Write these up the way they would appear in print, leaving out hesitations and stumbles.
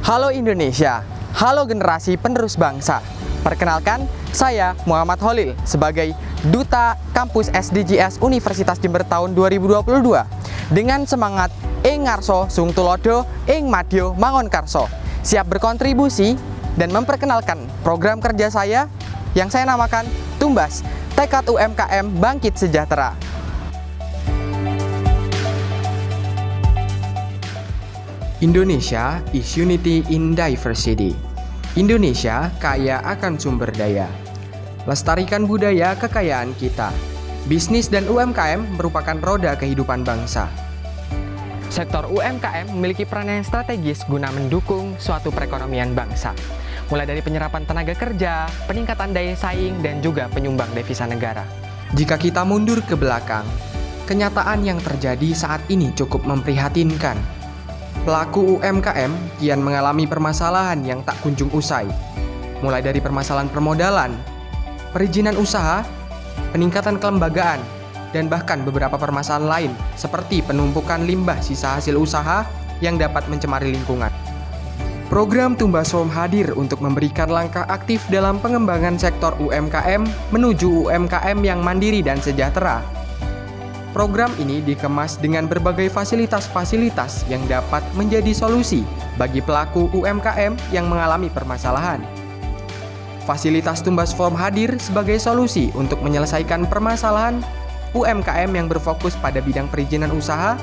Halo Indonesia, halo generasi penerus bangsa. Perkenalkan, saya Muhammad Holil sebagai Duta Kampus SDGs Universitas Jember tahun 2022 dengan semangat ing ngarso sung tulodo ing madyo mangon karso, siap berkontribusi dan memperkenalkan program kerja saya yang saya namakan Tumbas, Tekad UMKM Bangkit Sejahtera. Indonesia is unity in diversity. Indonesia kaya akan sumber daya. Lestarikan budaya kekayaan kita. Bisnis dan UMKM merupakan roda kehidupan bangsa. Sektor UMKM memiliki peran yang strategis guna mendukung suatu perekonomian bangsa, mulai dari penyerapan tenaga kerja, peningkatan daya saing, dan juga penyumbang devisa negara. Jika kita mundur ke belakang, kenyataan yang terjadi saat ini cukup memprihatinkan. Pelaku UMKM kian mengalami permasalahan yang tak kunjung usai, mulai dari permasalahan permodalan, perizinan usaha, peningkatan kelembagaan, dan bahkan beberapa permasalahan lain seperti penumpukan limbah sisa hasil usaha yang dapat mencemari lingkungan. Program Tumbas Home hadir untuk memberikan langkah aktif dalam pengembangan sektor UMKM menuju UMKM yang mandiri dan sejahtera. Program ini dikemas dengan berbagai fasilitas-fasilitas yang dapat menjadi solusi bagi pelaku UMKM yang mengalami permasalahan. Fasilitas Tumbas Form hadir sebagai solusi untuk menyelesaikan permasalahan UMKM yang berfokus pada bidang perizinan usaha,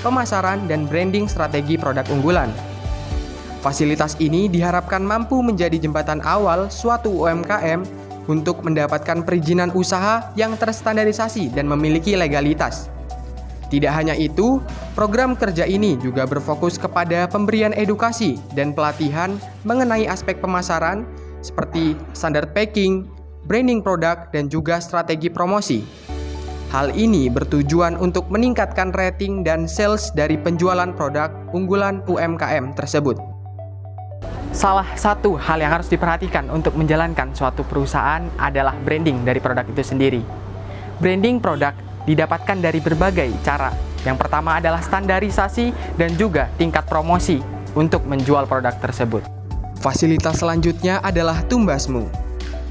pemasaran, dan branding strategi produk unggulan. Fasilitas ini diharapkan mampu menjadi jembatan awal suatu UMKM untuk mendapatkan perizinan usaha yang terstandarisasi dan memiliki legalitas. Tidak hanya itu, program kerja ini juga berfokus kepada pemberian edukasi dan pelatihan mengenai aspek pemasaran seperti standar packing, branding produk, dan juga strategi promosi. Hal ini bertujuan untuk meningkatkan rating dan sales dari penjualan produk unggulan UMKM tersebut. Salah satu hal yang harus diperhatikan untuk menjalankan suatu perusahaan adalah branding dari produk itu sendiri. Branding produk didapatkan dari berbagai cara. Yang pertama adalah standarisasi dan juga tingkat promosi untuk menjual produk tersebut. Fasilitas selanjutnya adalah Tumbasmu.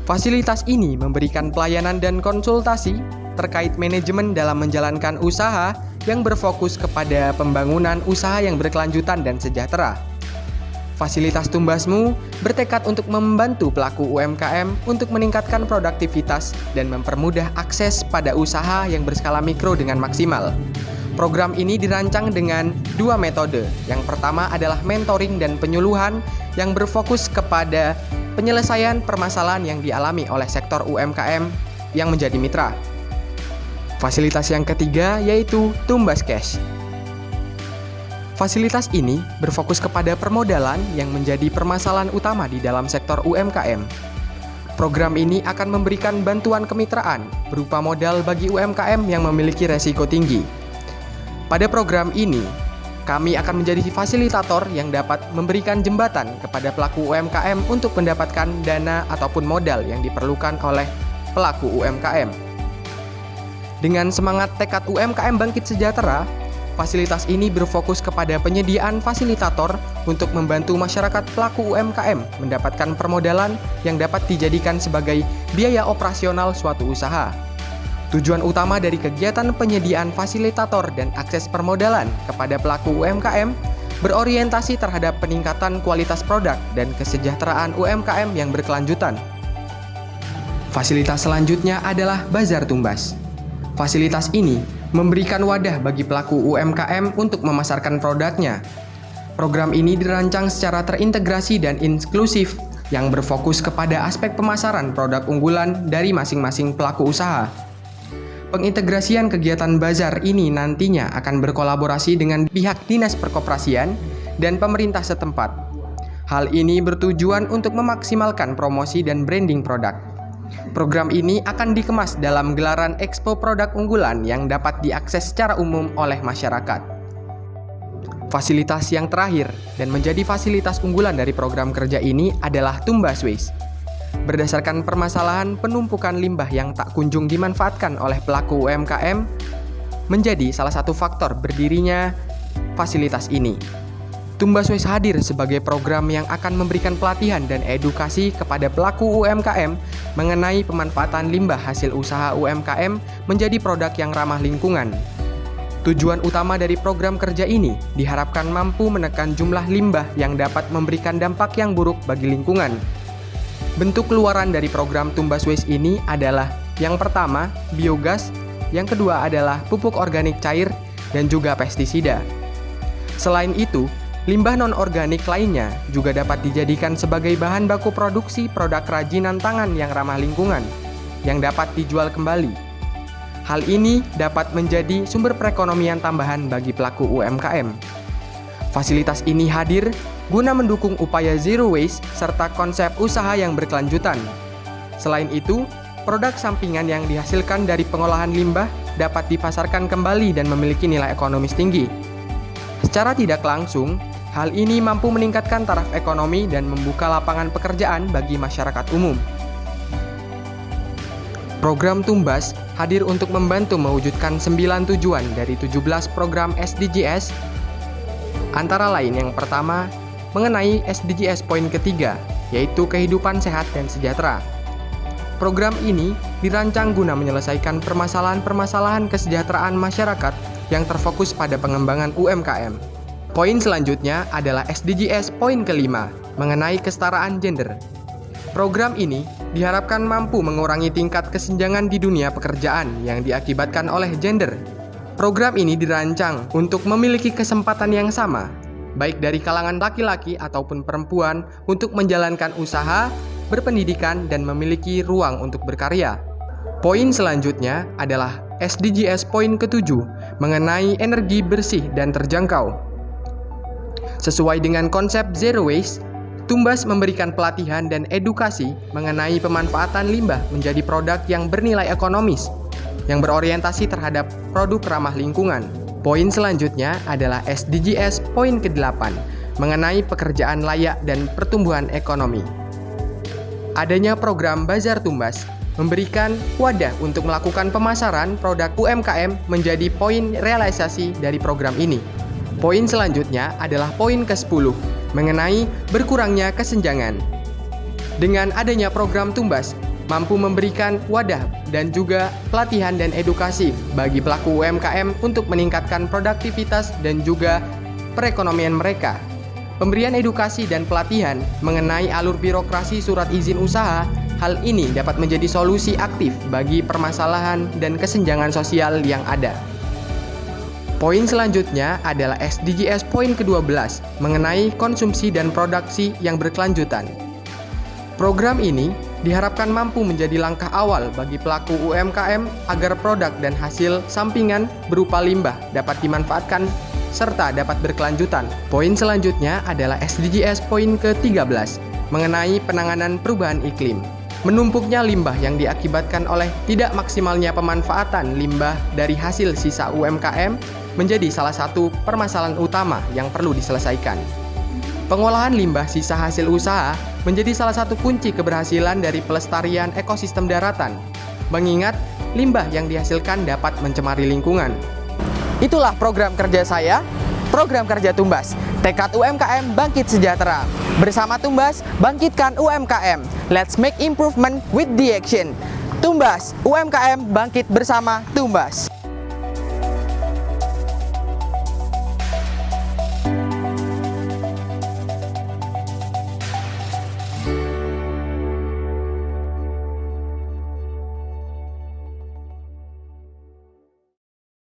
Fasilitas ini memberikan pelayanan dan konsultasi terkait manajemen dalam menjalankan usaha yang berfokus kepada pembangunan usaha yang berkelanjutan dan sejahtera. Fasilitas Tumbasmu bertekad untuk membantu pelaku UMKM untuk meningkatkan produktivitas dan mempermudah akses pada usaha yang berskala mikro dengan maksimal. Program ini dirancang dengan dua metode. Yang pertama adalah mentoring dan penyuluhan yang berfokus kepada penyelesaian permasalahan yang dialami oleh sektor UMKM yang menjadi mitra. Fasilitas yang ketiga yaitu Tumbas Cash. Fasilitas ini berfokus kepada permodalan yang menjadi permasalahan utama di dalam sektor UMKM. Program ini akan memberikan bantuan kemitraan berupa modal bagi UMKM yang memiliki resiko tinggi. Pada program ini, kami akan menjadi fasilitator yang dapat memberikan jembatan kepada pelaku UMKM untuk mendapatkan dana ataupun modal yang diperlukan oleh pelaku UMKM. Dengan semangat tekad UMKM Bangkit Sejahtera, fasilitas ini berfokus kepada penyediaan fasilitator untuk membantu masyarakat pelaku UMKM mendapatkan permodalan yang dapat dijadikan sebagai biaya operasional suatu usaha. Tujuan utama dari kegiatan penyediaan fasilitator dan akses permodalan kepada pelaku UMKM berorientasi terhadap peningkatan kualitas produk dan kesejahteraan UMKM yang berkelanjutan. Fasilitas selanjutnya adalah Bazar Tumbas. Fasilitas ini memberikan wadah bagi pelaku UMKM untuk memasarkan produknya. Program ini dirancang secara terintegrasi dan inklusif yang berfokus kepada aspek pemasaran produk unggulan dari masing-masing pelaku usaha. Pengintegrasian kegiatan bazar ini nantinya akan berkolaborasi dengan pihak Dinas Perkoperasian dan pemerintah setempat. Hal ini bertujuan untuk memaksimalkan promosi dan branding produk. Program ini akan dikemas dalam gelaran Expo Produk Unggulan yang dapat diakses secara umum oleh masyarakat. Fasilitas yang terakhir dan menjadi fasilitas unggulan dari program kerja ini adalah Tumbas Waste. Berdasarkan permasalahan penumpukan limbah yang tak kunjung dimanfaatkan oleh pelaku UMKM, menjadi salah satu faktor berdirinya fasilitas ini. Tumbas Waste hadir sebagai program yang akan memberikan pelatihan dan edukasi kepada pelaku UMKM mengenai pemanfaatan limbah hasil usaha UMKM menjadi produk yang ramah lingkungan. Tujuan utama dari program kerja ini diharapkan mampu menekan jumlah limbah yang dapat memberikan dampak yang buruk bagi lingkungan. Bentuk keluaran dari program Tumbas Waste ini adalah yang pertama, biogas, yang kedua adalah pupuk organik cair, dan juga pestisida. Selain itu, limbah non-organik lainnya juga dapat dijadikan sebagai bahan baku produksi produk kerajinan tangan yang ramah lingkungan, yang dapat dijual kembali. Hal ini dapat menjadi sumber perekonomian tambahan bagi pelaku UMKM. Fasilitas ini hadir guna mendukung upaya zero waste serta konsep usaha yang berkelanjutan. Selain itu, produk sampingan yang dihasilkan dari pengolahan limbah dapat dipasarkan kembali dan memiliki nilai ekonomis tinggi. Secara tidak langsung, hal ini mampu meningkatkan taraf ekonomi dan membuka lapangan pekerjaan bagi masyarakat umum. Program Tumbas hadir untuk membantu mewujudkan 9 tujuan dari 17 program SDGs. Antara lain yang pertama, mengenai SDGs poin ketiga, yaitu kehidupan sehat dan sejahtera. Program ini dirancang guna menyelesaikan permasalahan-permasalahan kesejahteraan masyarakat yang terfokus pada pengembangan UMKM. Poin selanjutnya adalah SDGs poin kelima, mengenai kesetaraan gender. Program ini diharapkan mampu mengurangi tingkat kesenjangan di dunia pekerjaan yang diakibatkan oleh gender. Program ini dirancang untuk memiliki kesempatan yang sama, baik dari kalangan laki-laki ataupun perempuan untuk menjalankan usaha, berpendidikan, dan memiliki ruang untuk berkarya. Poin selanjutnya adalah SDGs poin ketujuh, mengenai energi bersih dan terjangkau. Sesuai dengan konsep zero waste, Tumbas memberikan pelatihan dan edukasi mengenai pemanfaatan limbah menjadi produk yang bernilai ekonomis, yang berorientasi terhadap produk ramah lingkungan. Poin selanjutnya adalah SDGs poin ke-8, mengenai pekerjaan layak dan pertumbuhan ekonomi. Adanya program Bazar Tumbas memberikan wadah untuk melakukan pemasaran produk UMKM menjadi poin realisasi dari program ini. Poin selanjutnya adalah poin ke-10, mengenai berkurangnya kesenjangan. Dengan adanya program Tumbas, mampu memberikan wadah dan juga pelatihan dan edukasi bagi pelaku UMKM untuk meningkatkan produktivitas dan juga perekonomian mereka. Pemberian edukasi dan pelatihan mengenai alur birokrasi surat izin usaha, hal ini dapat menjadi solusi aktif bagi permasalahan dan kesenjangan sosial yang ada. Poin selanjutnya adalah SDGs poin ke-12, mengenai konsumsi dan produksi yang berkelanjutan. Program ini diharapkan mampu menjadi langkah awal bagi pelaku UMKM agar produk dan hasil sampingan berupa limbah dapat dimanfaatkan serta dapat berkelanjutan. Poin selanjutnya adalah SDGs poin ke-13, mengenai penanganan perubahan iklim. Menumpuknya limbah yang diakibatkan oleh tidak maksimalnya pemanfaatan limbah dari hasil sisa UMKM menjadi salah satu permasalahan utama yang perlu diselesaikan. Pengolahan limbah sisa hasil usaha menjadi salah satu kunci keberhasilan dari pelestarian ekosistem daratan, mengingat limbah yang dihasilkan dapat mencemari lingkungan. Itulah program kerja saya, program kerja Tumbas. Tekad UMKM bangkit sejahtera. Bersama Tumbas, bangkitkan UMKM. Let's make improvement with the action. Tumbas, UMKM bangkit bersama Tumbas.